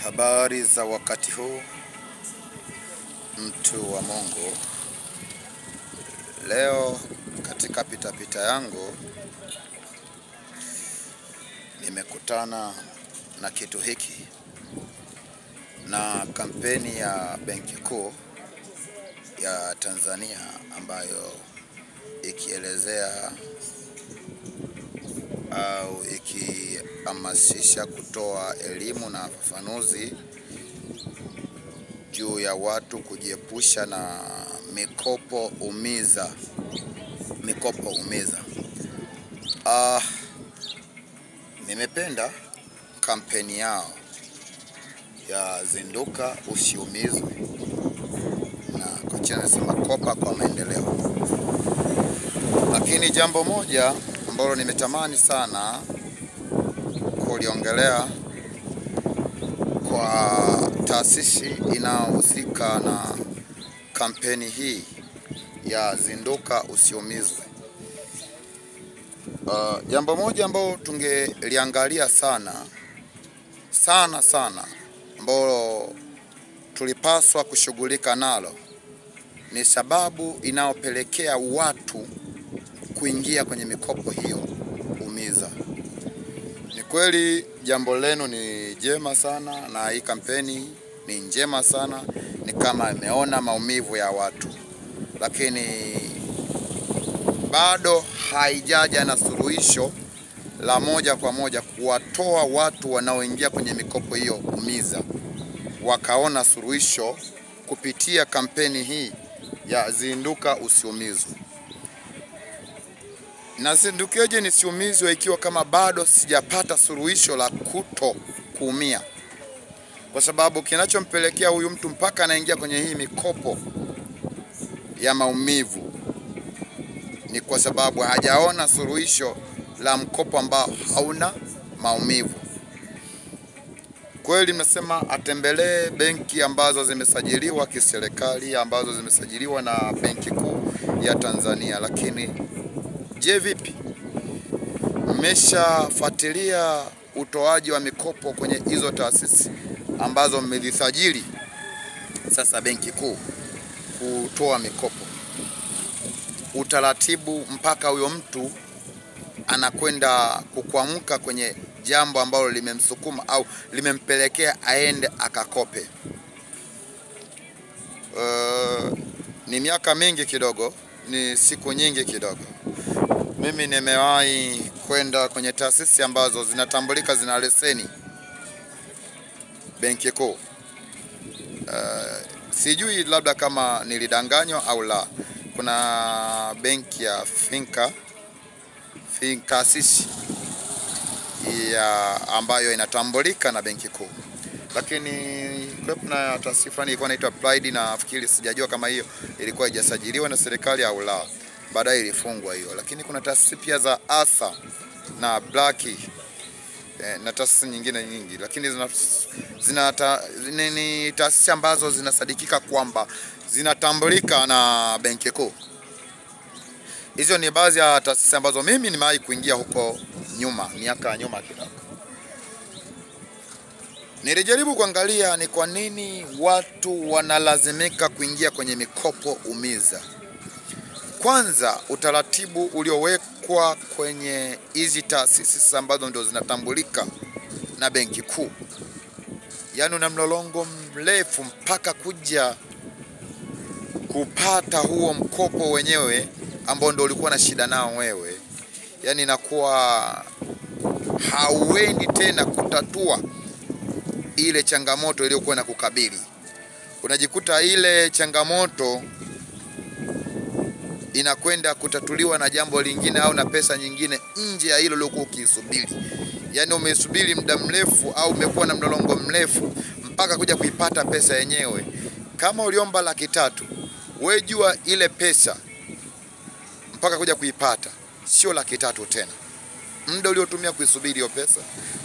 Habari za wakati huu, mtu wa Mungu. Leo katika pitapita yangu nimekutana na kitu hiki, na kampeni ya Benki Kuu ya Tanzania ambayo ikielezea au ikihamasisha kutoa elimu na ufafanuzi juu ya watu kujiepusha na mikopo umiza. Nimependa kampeni yao ya zinduka usiumizwe, na kwa chini nasema kopa kwa maendeleo. Lakini jambo moja ambalo nimetamani sana kuliongelea kwa taasisi inayohusika na kampeni hii ya zinduka usiumizwe. Jambo moja ambalo tungeliangalia sana ambalo tulipaswa kushughulika nalo ni sababu inayopelekea watu kuingia kwenye mikopo hiyo umiza. Ni kweli jambo lenu ni jema sana, na hii kampeni ni njema sana, ni kama imeona maumivu ya watu, lakini bado haijaja na suluhisho la moja kwa moja kuwatoa watu wanaoingia kwenye mikopo hiyo umiza wakaona suluhisho kupitia kampeni hii ya zinduka usiumizwe. Na zindukeje nisiumizwe ikiwa kama bado sijapata suluhisho la kuto kuumia? Kwa sababu kinachompelekea huyu mtu mpaka anaingia kwenye hii mikopo ya maumivu ni kwa sababu hajaona suluhisho la mkopo ambao hauna maumivu. Kweli mnasema atembelee benki ambazo zimesajiliwa kiserikali, ambazo zimesajiliwa na Benki Kuu ya Tanzania, lakini je, vipi? Mmeshafuatilia utoaji wa mikopo kwenye hizo taasisi ambazo mmezisajili sasa Benki Kuu kutoa mikopo? Utaratibu mpaka huyo mtu anakwenda kukwamka kwenye jambo ambalo limemsukuma au limempelekea aende akakope. Ni miaka mingi kidogo, ni siku nyingi kidogo. Mimi nimewahi kwenda kwenye taasisi ambazo zinatambulika, zina leseni Benki Kuu. Sijui labda kama nilidanganywa au la. Kuna benki ya taasisi ya ambayo inatambulika na Benki Kuu, lakini kuna taasisi fulani ilikuwa inaitwa Pride, na nafikiri, sijajua kama hiyo ilikuwa haijasajiliwa na serikali au la, baadaye ilifungwa hiyo. Lakini kuna taasisi pia za Asa na Black na taasisi nyingine nyingi, lakini ni taasisi ambazo zinasadikika kwamba zinatambulika na Benki Kuu. Hizo ni baadhi ya taasisi ambazo mimi nimewahi kuingia huko nyuma, miaka ya nyuma kidogo. Nilijaribu kuangalia ni kwa nini watu wanalazimika kuingia kwenye mikopo umiza. Kwanza, utaratibu uliowekwa kwenye hizi taasisi ambazo ndio zinatambulika na Benki Kuu, yaani una mlolongo mrefu mpaka kuja kupata huo mkopo wenyewe ambao ndio ulikuwa na shida nao wewe. Yaani inakuwa hauendi tena kutatua ile changamoto iliyokuwa inakukabili. Unajikuta ile changamoto inakwenda kutatuliwa na jambo lingine au na pesa nyingine nje ya hilo uliokuwa ukisubiri. Yaani umesubiri muda mrefu au umekuwa na mlolongo mrefu mpaka kuja kuipata pesa yenyewe. Kama uliomba 300,000, wewe jua ile pesa mpaka kuja kuipata sio 300,000 tena. Muda uliotumia kuisubiri hiyo pesa,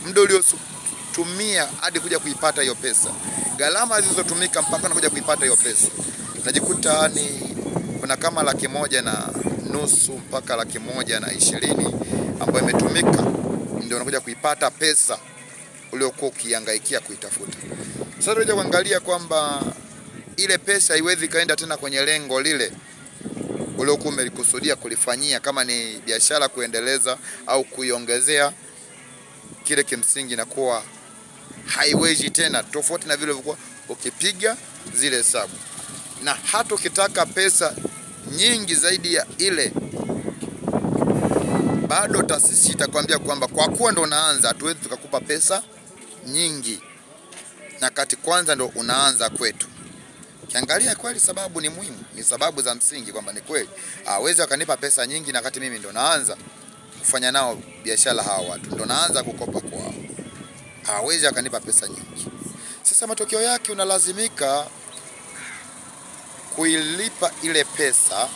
muda uliotumia hadi kuja kuipata hiyo pesa, gharama zilizotumika mpaka kuja kuipata hiyo pesa, najikuta ni kuna kama 150,000 mpaka 120,000 ambayo imetumika ndio unakuja kuipata pesa uliokuwa ukihangaikia kuitafuta. Sasa unaweza kuangalia kwamba ile pesa haiwezi kaenda tena kwenye lengo lile uliokuwa umelikusudia kulifanyia, kama ni biashara kuendeleza au kuiongezea kile kimsingi, na kuwa haiwezi tena, tofauti na vile ulivyokuwa ukipiga zile hesabu. Na hata ukitaka pesa nyingi zaidi ya ile, bado taasisi itakwambia kwamba kwa kuwa ndo unaanza, hatuwezi tukakupa pesa nyingi, na kati kwanza ndo unaanza kwetu. Kiangalia kweli sababu ni muhimu, ni sababu za msingi, kwamba ni kweli hawezi akanipa pesa nyingi na kati mimi ndo naanza kufanya nao biashara hawa watu, ndo naanza kukopa kwao. Hawezi akanipa pesa nyingi. Sasa matokeo yake unalazimika kuilipa ile pesa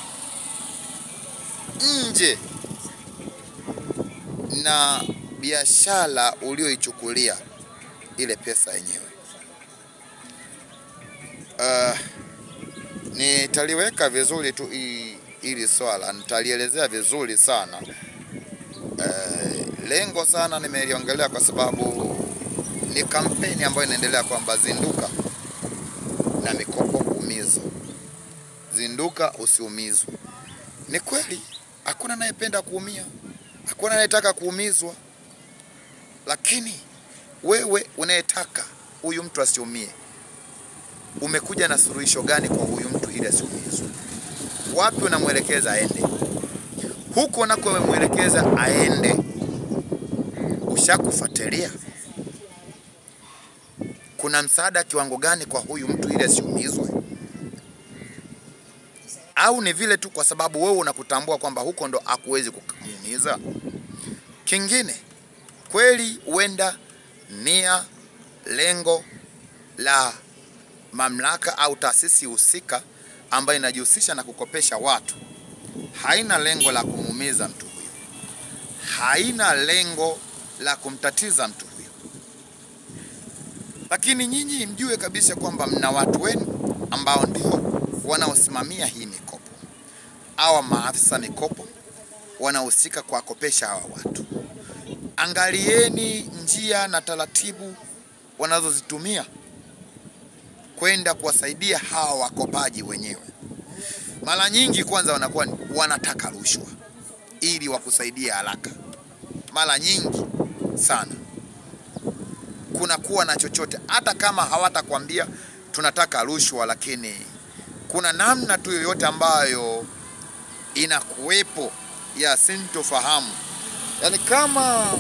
nje na biashara ulioichukulia ile pesa yenyewe. Nitaliweka vizuri tu ili swala, nitalielezea vizuri sana. Lengo sana nimeliongelea kwa sababu ni kampeni ambayo inaendelea kwamba zinduka na mikopo umizo. Zinduka usiumizwe. Ni kweli hakuna anayependa kuumia, hakuna anayetaka kuumizwa, lakini wewe unayetaka huyu mtu asiumie, umekuja na suluhisho gani kwa huyu mtu ili asiumizwe? Wapi unamuelekeza aende? Huko unako umemuelekeza aende, ushakufuatilia? Kuna msaada kiwango gani kwa huyu mtu ili asiumizwe? Au ni vile tu kwa sababu wewe unakutambua kwamba huko ndo hakuwezi kumuumiza? Kingine, kweli huenda nia, lengo la mamlaka au taasisi husika ambayo inajihusisha na kukopesha watu haina lengo la kumuumiza mtu huyo, haina lengo la kumtatiza mtu huyo. Lakini nyinyi mjue kabisa kwamba mna watu wenu ambao ndio wanaosimamia hii mikopo, au maafisa mikopo wanahusika kwa kopesha hawa watu. Angalieni njia na taratibu wanazozitumia kwenda kuwasaidia hawa wakopaji wenyewe. Mara nyingi kwanza wanakuwa wanataka rushwa ili wakusaidia haraka. Mara nyingi sana kuna kuwa na chochote, hata kama hawatakwambia tunataka rushwa, lakini kuna namna tu yoyote ambayo inakuwepo ya sintofahamu. Yani kama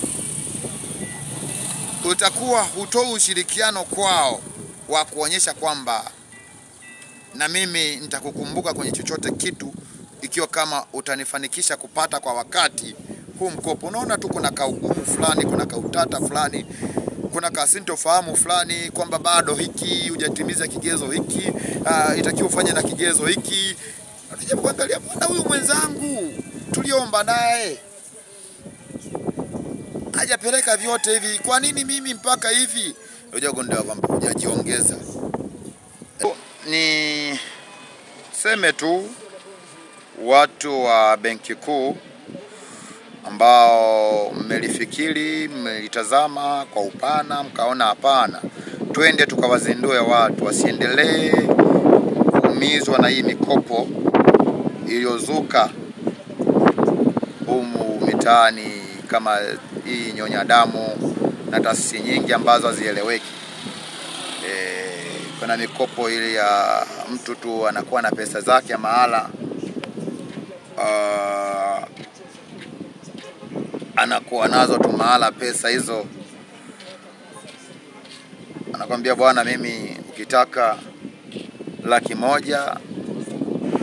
utakuwa hutoi ushirikiano kwao wa kuonyesha kwamba na mimi nitakukumbuka kwenye chochote kitu ikiwa kama utanifanikisha kupata kwa wakati huu mkopo. Unaona tu kuna kaugumu fulani, kuna kautata fulani, kuna kasintofahamu fulani kwamba bado hiki hujatimiza kigezo hiki, itakiwa ufanye na kigezo hiki. Unajua kuangalia, mbona huyu mwenzangu tuliomba naye hajapeleka vyote hivi, kwa nini mimi mpaka hivi? Unajua gonda kwamba hujajiongeza. Ni seme tu watu wa Benki Kuu ambao mmelifikiri, mmelitazama kwa upana, mkaona hapana, twende tukawazindue watu wasiendelee kuumizwa na hii mikopo iliyozuka humu mitaani kama hii nyonya damu na taasisi nyingi ambazo hazieleweki. Kuna mikopo ile ya mtu tu anakuwa na pesa zake mahala, anakuwa nazo tu mahala pesa hizo, anakwambia bwana, mimi ukitaka 100,000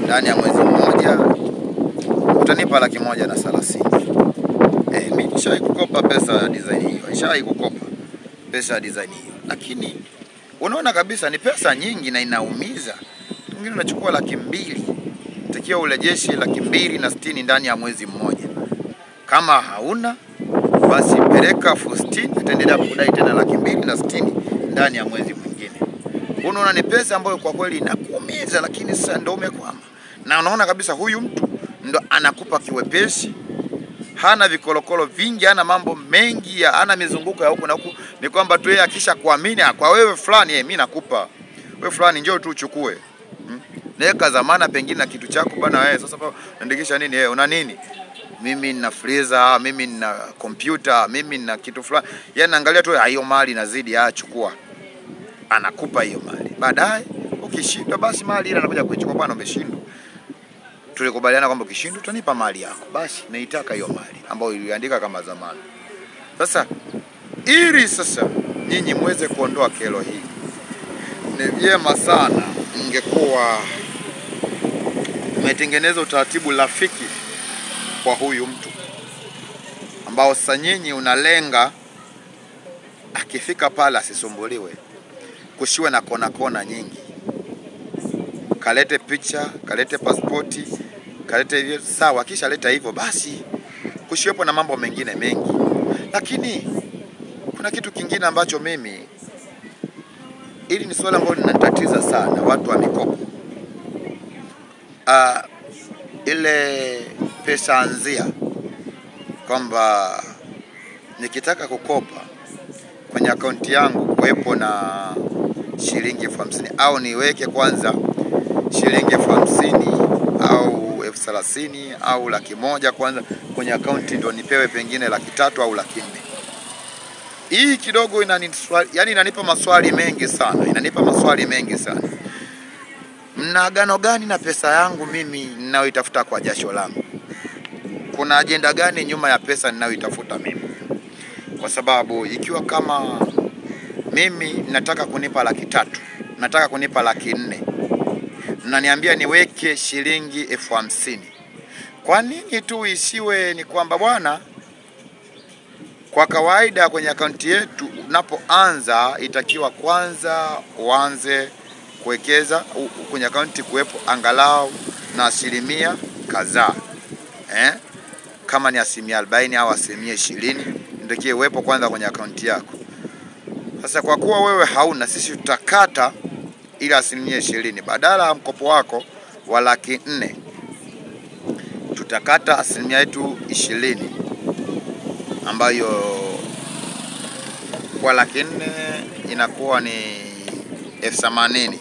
ndani ya mwezi mmoja utanipa 130,000. Mimi nishai kukopa pesa ya design hiyo, nishai kukopa pesa ya design hiyo, lakini unaona kabisa ni pesa nyingi na inaumiza. Mwingine unachukua 200,000, takiwa urejeshe 260,000 ndani ya mwezi mmoja. Kama hauna basi peleka 60,000, utaendelea kudai tena 260,000 ndani ya mwezi mwingine. Unaona ni pesa ambayo kwa kweli inakuumiza, lakini sasa ndio umekwama. Na unaona kabisa huyu mtu ndo anakupa kiwepesi, hana vikolokolo vingi, hana mambo mengi, hana mizunguko ya huku na huku. Ni kwamba tu yeye akisha kuamini kwa wewe fulani, mimi nakupa. Wewe fulani njoo tu uchukue. Naweka zamana pengine na kitu chako bana wewe. Sasa unaandikisha nini wewe? Una nini? Mimi nina freezer, mimi nina computer, mimi nina kitu fulani. Yaani angalia tu hiyo mali inazidi, chukua. Anakupa hiyo mali. Baadaye ukishindwa basi mali ile anakuja kuichukua, bwana umeshindwa. Tulikubaliana kwamba ukishindwa utanipa mali yako. Basi naitaka hiyo mali ambayo iliandika kama zamana. Sasa ili sasa nyinyi muweze kuondoa kero hii, ni vyema sana ingekuwa umetengeneza utaratibu rafiki kwa huyu mtu ambao sasa nyinyi unalenga akifika pale asisumbuliwe, kushiwe na kona nyingi. Kalete picha, kalete pasipoti, kalete hivyo sawa, kisha leta hivyo basi kushiwepo na mambo mengine mengi. Lakini kuna kitu kingine ambacho mimi, ili ni swala ambalo linanitatiza sana watu wa mikopo. Ile pesa anzia kwamba nikitaka kukopa kwenye akaunti yangu kuwepo na shilingi 50,000 au niweke kwanza shilingi 50,000 au 30,000 au 100,000 kwanza kwenye akaunti ndio nipewe pengine 300,000 au 400,000. Hii kidogo inanipa maswali mengi sana. Mna agano gani na pesa yangu mimi ninayoitafuta kwa jasho langu? Kuna ajenda gani nyuma ya pesa ninayoitafuta mimi? Kwa sababu ikiwa kama mimi nataka kunipa 300,000, nataka kunipa 400,000, mnaniambia niweke shilingi 50,000. Kwa nini tu isiwe ni kwamba bwana, kwa kawaida kwenye akaunti yetu unapoanza itakiwa kwanza uanze kuwekeza kwenye akaunti kuwepo angalau na asilimia kadhaa. Kama ni asilimia 40 au asilimia 20 ndio uwepo kwanza kwenye akaunti yako. Sasa kwa kuwa wewe hauna, sisi tutakata ile asilimia 20. Badala ya mkopo wako wa 400,000 tutakata asilimia yetu 20, ambayo kwa 400,000 inakuwa ni 80,000.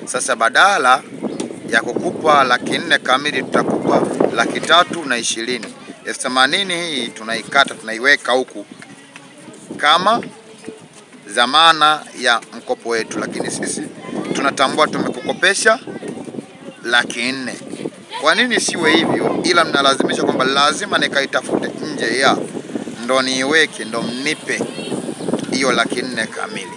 Sasa badala ya kukupa 400,000 kamili tutakupa 320,000. 80,000 hii tunaikata, tunaiweka huku kama zamana ya mkopo wetu, lakini sisi tunatambua tumekukopesha 400,000. Kwa nini siwe hivyo, ila mnalazimisha kwamba lazima nikaitafute nje ya ndo niiweke ndo mnipe hiyo 400,000 kamili?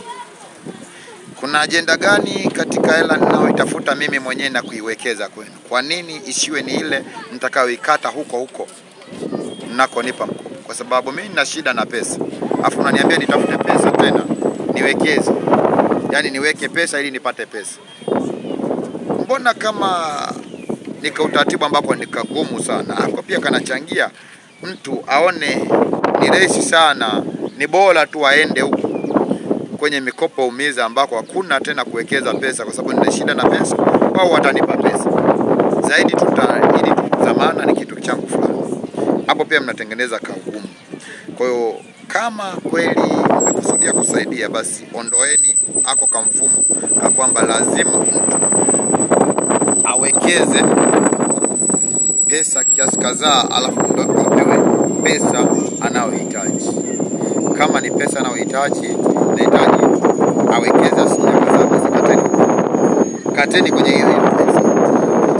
Kuna ajenda gani katika hela ninayoitafuta mimi mwenyewe na kuiwekeza kwenu? Kwa nini isiwe ni ile nitakayoikata huko nako nipa mkopo? Kwa sababu mimi nina shida na pesa, afu unaniambia nitafute pesa tena niwekeze, yani niweke pesa ili nipate pesa. Mbona kama nika utaratibu ambako nikagumu sana, hapo pia kanachangia mtu aone ni rahisi sana, ni bora tu aende huko kwenye mikopo umiza ambako hakuna tena kuwekeza pesa, kwa sababu nina shida na pesa, wao watanipa pesa zaidi ili zamana ni kitu changu fulani. Hapo pia mnatengeneza kaugumu. Kwa hiyo kama kweli mmekusudia kusaidia, basi ondoeni hako ka mfumo kwa kwamba lazima mtu awekeze pesa kiasi kadhaa alafu ndo apewe pesa anayohitaji. Kama ni pesa anayohitaji, nahitaji awekeze asilimia kadhaa, basi kateni kwenye hiyo pesa.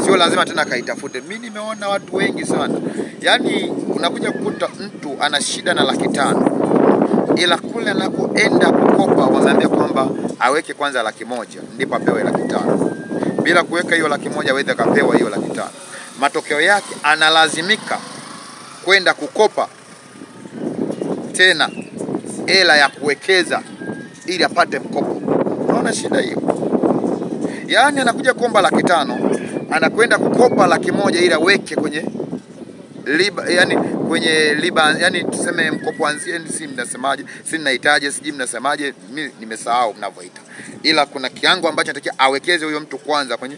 Sio lazima tena kaitafute. Mimi nimeona watu wengi sana, yani unakuja kukuta mtu ana shida na 500,000, ila kule anakoenda kukopa wanaambia kwamba aweke kwanza 100,000 ndipo apewe 500,000. Bila kuweka hiyo 100,000 aweze kapewa hiyo 500,000. Matokeo yake analazimika kwenda kukopa tena hela ya kuwekeza ili apate mkopo. Unaona shida hiyo? Yaani anakuja kuomba 500,000, anakwenda kukopa 100,000 ili aweke kwenye riba, yani kwenye riba, yani tuseme mkopo anzie, si mnasemaje, si ninahitaji, siji mnasemaje, mimi nimesahau mnavyoita. Ila kuna kiango ambacho anatakiwa awekeze huyo mtu kwanza kwenye,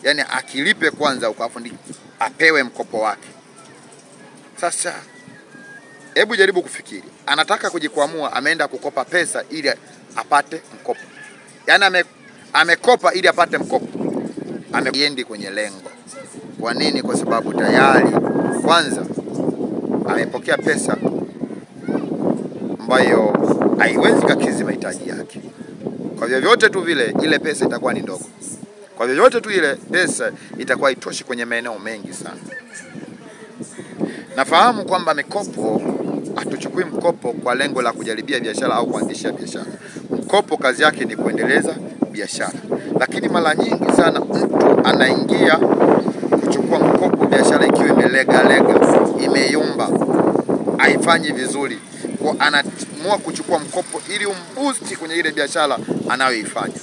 yani akilipe kwanza ukafu apewe mkopo wake. Sasa Hebu jaribu kufikiri. Anataka kujikwamua, ameenda kukopa pesa ili apate mkopo. Yaani amekopa ili apate mkopo. Ameendi kwenye lengo. Kwa nini? Kwa sababu tayari kwanza amepokea pesa ambayo haiwezi kukidhi mahitaji yake. Kwa vyovyote tu vile ile pesa itakuwa ni ndogo. Kwa vyovyote tu ile pesa itakuwa itoshi kwenye maeneo mengi sana. Nafahamu kwamba mikopo, hatuchukui mkopo kwa lengo la kujaribia biashara au kuanzisha biashara. Mkopo kazi yake ni kuendeleza biashara. Lakini mara nyingi sana mtu anaingia kuchukua mkopo biashara ikiwa imelega, imeyumba, haifanyi vizuri. Kwa anaamua kuchukua mkopo ili umboost kwenye ile biashara anayoifanya.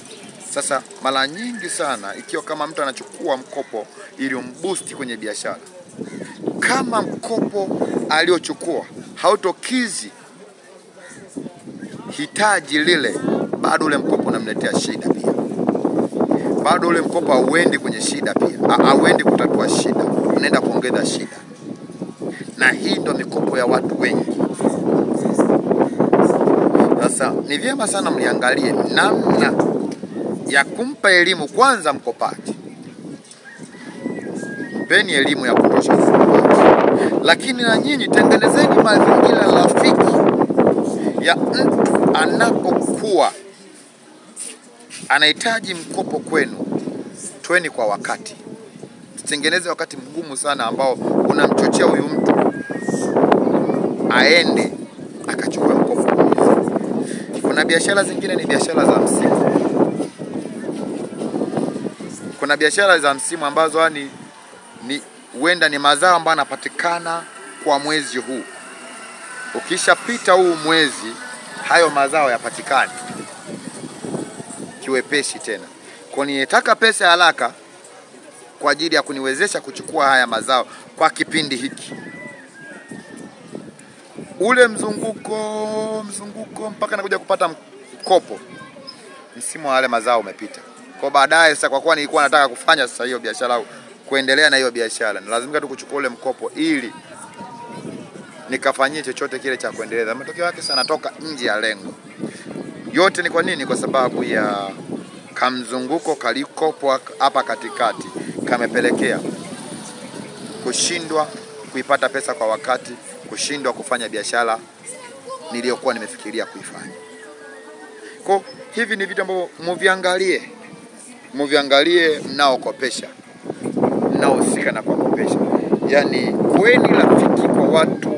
Sasa mara nyingi sana ikiwa kama mtu anachukua mkopo ili umboost kwenye biashara, kama mkopo aliochukua hautokidhi hitaji lile, bado ule mkopo unamletea shida pia. Bado ule mkopo hauendi kwenye shida pia. Hauendi kutatua shida, unaenda kuongeza shida. Na hii ndio mikopo ya watu wengi. Sasa ni vyema sana mliangalie namna ya kumpa elimu kwanza mkopaji. Mpeni elimu ya kutosha mkopaji. Lakini na nyinyi tengenezeni mazingira rafiki ya mtu anapokuwa anahitaji mkopo kwenu. Toeni kwa wakati. Tengeneze wakati mgumu sana ambao unamchochea huyu mtu aende akachukua mkopo. Kuna biashara zingine ni biashara za msimu. Kuna biashara za msimu ambazo huenda ni mazao ambayo yanapatikana kwa mwezi huu. Ukishapita huu mwezi, hayo mazao yapatikani kiwepesi tena. Kwa nitaka pesa haraka kwa ajili ya kuniwezesha kuchukua haya mazao kwa kipindi hiki. Ule mzunguko mpaka nakuja kupata mkopo, msimu wa wale mazao umepita. Kwa baadaye sasa, kwa kuwa nilikuwa nataka kufanya sasa hiyo biashara au kuendelea na hiyo biashara, na lazima tu kuchukua ule mkopo ili nikafanyie chochote kile cha kuendeleza. Matokeo yake sana natoka nje ya lengo. Yote ni kwa nini? Kwa sababu ya kamzunguko kalikopo hapa katikati kamepelekea kushindwa kuipata pesa kwa wakati, kushindwa kufanya biashara niliyokuwa nimefikiria kuifanya. Kwa hivi ni vitu ambavyo muviangalie mnaokopesha, mnaohusika na kukopesha. Yaani kuweni rafiki kwa watu,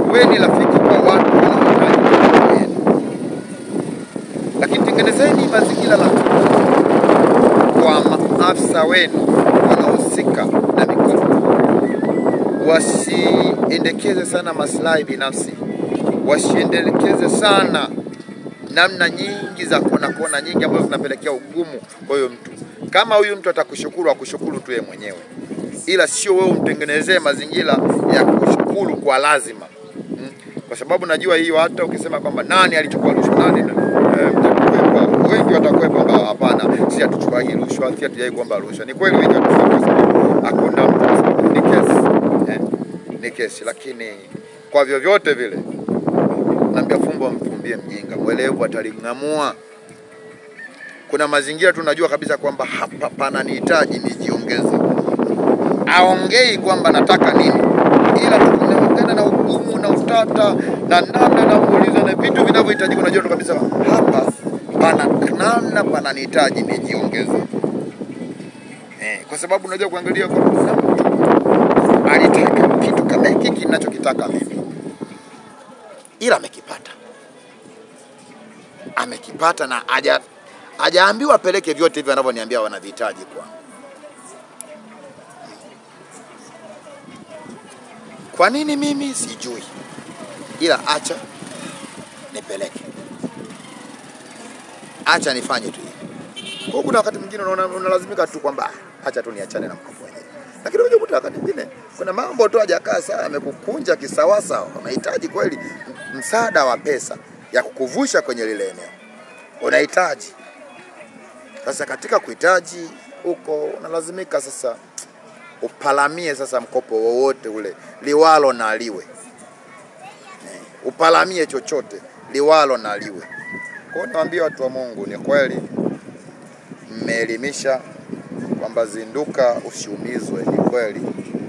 kuweni rafiki kwa watu wanaohitaji. Lakini tengenezeni mazingira rafiki kwa maafisa wenu wanaohusika na mikopo. Wasiendekeze sana maslahi binafsi. Wasiendekeze sana namna nyingi za kona nyingi ambazo zinapelekea ugumu kwa huyo mtu. Kama huyu mtu atakushukuru, akushukuru tu yeye mwenyewe. Ila sio wewe umtengenezee mazingira ya kushukuru kwa lazima. Kwa sababu najua hiyo, hata ukisema kwamba nani alichukua rushwa, nani wengi watakwepa kwamba hapana, si atuchukua hii rushwa, si atujai kuomba rushwa. Ni kweli wengi watasema hakuna mtu, ni kesi. Ni kesi, lakini kwa vyovyote vile naambia fumbo mfumbie mjinga, mwelevu ataling'amua. Kuna mazingira tunajua kabisa kwamba hapa pana nihitaji nijiongeze. Aongei kwamba nataka nini, ila tunaongea na ugumu na utata na namna na kuuliza na vitu vinavyohitaji. Unajua kabisa hapa pana namna pana nihitaji nijiongeze. Kwa sababu unajua kuangalia kwa mtu alitaka kitu kama hiki kinachokitaka mimi, ila amekipata na hajaambiwa peleke vyote hivyo anavyoniambia wanavihitaji kwa. Kwa nini mimi sijui, ila acha nipeleke, acha nifanye tu. Kwa kuna wakati mwingine unalazimika tu kwamba acha tu niachane na mkopo wenyewe. Lakini unajikuta wakati mwingine kuna mambo tu hajakaa sawa, amekukunja kisawasawa, unahitaji kweli msaada wa pesa ya kukuvusha kwenye lile eneo. Unahitaji. Sasa katika kuhitaji huko unalazimika sasa upalamie sasa mkopo wowote ule, liwalo na liwe. Upalamie chochote, liwalo na liwe. Kwa naambia watu wa Mungu, ni kweli mmeelimisha kwamba zinduka usiumizwe. Ni kweli,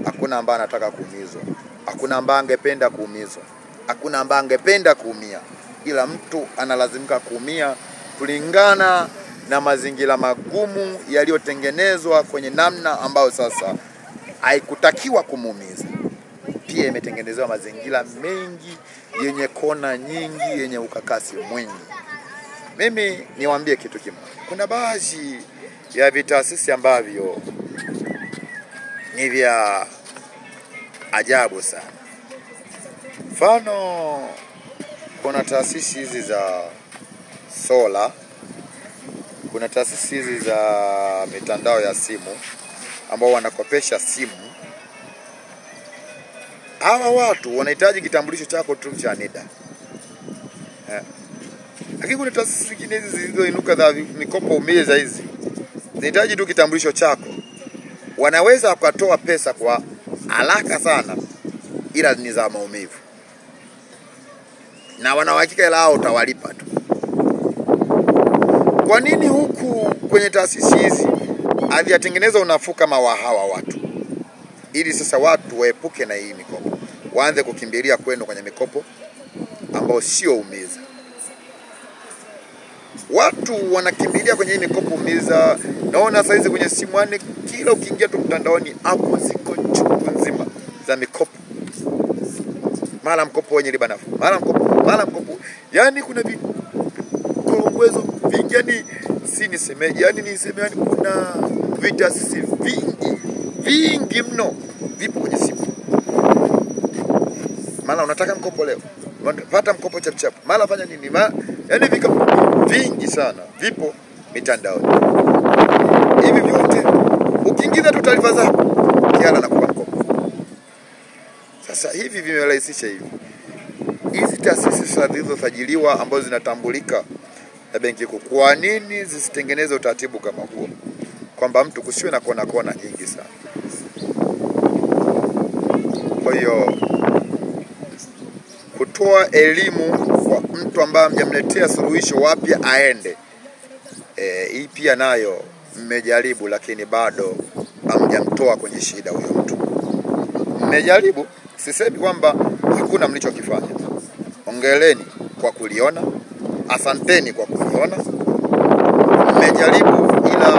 hakuna ambaye anataka kuumizwa, hakuna ambaye angependa kuumizwa, hakuna ambaye angependa kuumia, ila mtu analazimika kuumia kulingana na mazingira magumu yaliyotengenezwa kwenye namna ambayo sasa haikutakiwa kumuumiza. Pia imetengenezewa mazingira mengi yenye kona nyingi, yenye ukakasi mwingi. Mimi niwaambie kitu kimoja, kuna baadhi ya vitaasisi ambavyo ni vya ajabu sana. Mfano, kuna taasisi hizi za sola, kuna taasisi hizi za mitandao ya simu ambao wanakopesha simu. Hawa watu wanahitaji kitambulisho chako tu cha NIDA. Lakini kuna taasisi zingine hizi zilizoinuka za mikopo umeza hizi, zinahitaji tu kitambulisho chako. Wanaweza wakatoa pesa kwa haraka sana, ila ni za maumivu. Na wanahakika ila hao utawalipa tu. Kwa nini huku kwenye taasisi hizi hazijatengeneza unafuu kama wa hawa watu? Ili sasa watu waepuke na hii mikopo, waanze kukimbilia kwenda kwenye mikopo ambao sio umiza. Watu wanakimbilia kwenye hii mikopo umiza. Naona saizi kwenye simu ane, kila ukiingia tu mtandaoni hapo ziko chungu nzima za mikopo. Mara mkopo wenye riba nafuu, mara mkopo. Yaani kuna vikolongwezo vingi, yani si nisemeje, yani niseme, yani kuna vitaasisi vingi mno vipo kwenye simu. Mara unataka mkopo leo, pata mkopo chap. Mara fanya nini? Yani vikapu vingi sana vipo mitandaoni. Hivi vyote ukiingiza tu taarifa zako, kiala na kupa mkopo. Sasa hivi vimerahisisha hivi. Hizi taasisi zilizosajiliwa ambazo zinatambulika na benki kuu, kwa nini zisitengeneze utaratibu kama huo, kwamba mtu kusiwe na kona nyingi sana? Kwa hiyo kutoa elimu kwa mtu ambaye mjamletea suluhisho wapi aende, hii pia nayo mmejaribu, lakini bado hamjamtoa kwenye shida huyo mtu. Mmejaribu, sisemi kwamba hakuna mlichokifanya. Ongeleni kwa kuliona, asanteni kwa kuliona. Mmejaribu, ila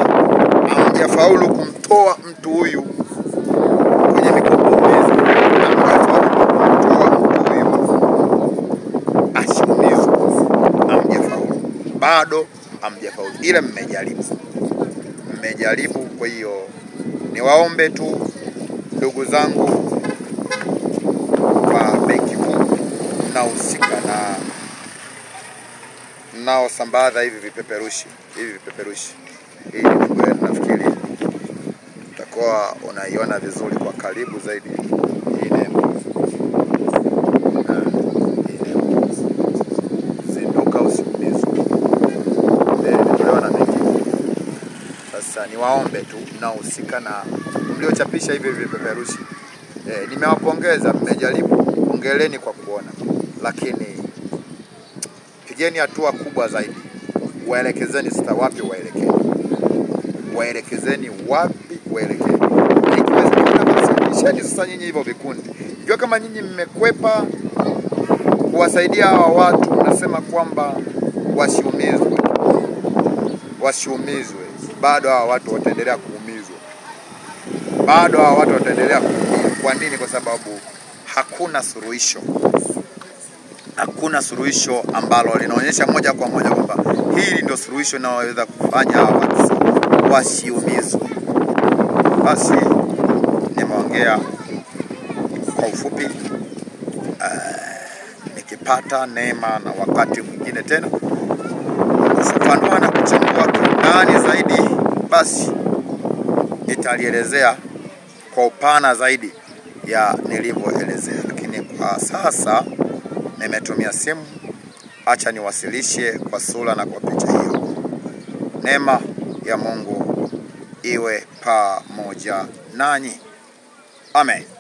hamjafaulu kumtoa mtu huyu kwenye mikopo umeza. Bado hamjafaulu, ila mmejaribu. Kwa hiyo niwaombe tu ndugu zangu wa benki kuu mnaohusika na mnaosambaza hivi vipeperushi, hii nafikiri utakuwa unaiona vizuri kwa karibu zaidi. Hii nembo zinduka usiumizwe. Sasa niwaombe tu mnaohusika na mliochapisha hivi vipeperushi, nimewapongeza, mmejaribu, ongeleni kwa kuona, lakini pigeni hatua kubwa zaidi. Waelekezeni sasa wapi waelekee. Waelekezeni wapi waelekee. Ikiwezekana sasa nyinyi hivyo vikundi, ikiwa kama nyinyi mmekwepa kuwasaidia hawa watu, nasema kwamba wasiumizwe, bado hawa watu wataendelea kuumizwa. Kwa nini? Kwa sababu hakuna suluhisho ambalo linaonyesha moja kwa moja kwamba hili ndio suluhisho linaloweza kufanya hawa watu wasiumizwe. Basi nimeongea kwa ufupi. Nikipata neema na wakati mwingine tena kufafanua na kuchambua ndani zaidi, basi nitalielezea kwa upana zaidi ya nilivyoelezea. Lakini kwa sasa nimetumia simu, acha niwasilishe kwa sura na kwa picha hiyo. Neema ya Mungu iwe pamoja nanyi. Amen.